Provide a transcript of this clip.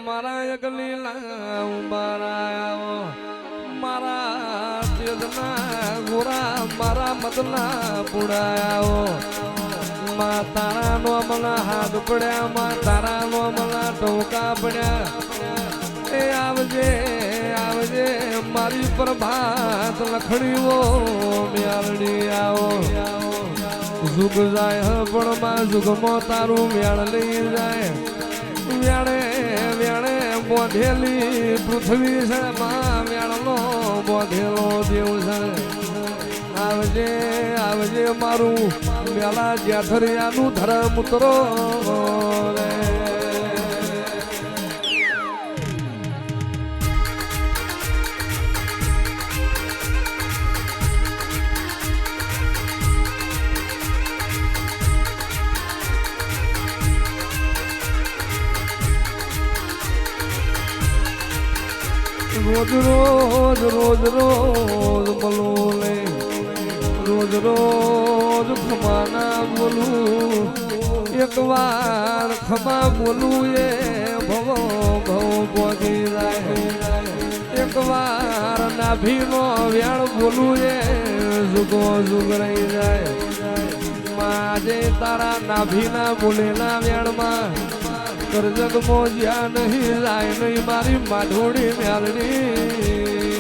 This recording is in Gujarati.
મારા એકલી મારા મારા તેજના ગોરા મારા મદના પુડાયા માં તારા નો મલા હાથ પડ્યા માં તારા નો મલા ટોકા પડ્યા એ આવજે આવજે મારી પ્રભાત લખણીઓ મ્યાલડી આવો જુગ જાય પણ માં જુગમાં તારું વ્યાળ લઈ જાય વ્યાળે વ્યાળે બોધેલી પૃથ્વી છે માં વ્યાળનો બોધેલો દેવ છે આવજે આવજે મારું વેલા જેઠરિયાનું ધર્મ ઉતરો રે રોજ રોજ રોજ રોજ બોલે રોજ રોજ ખમાના બોલું એક વાર ખમા બોલું એ ભવો ભવો પહોંચી જાય એક વાર નાભીનો વ્યાળ બોલું એ જુગો જુગ રહી જાય આજે તારા નાભીના બોલેલા વ્યાળમાં કરજગ મોજ્યા નહીં જાય નહીં મારી માધોડી મ્યાલડી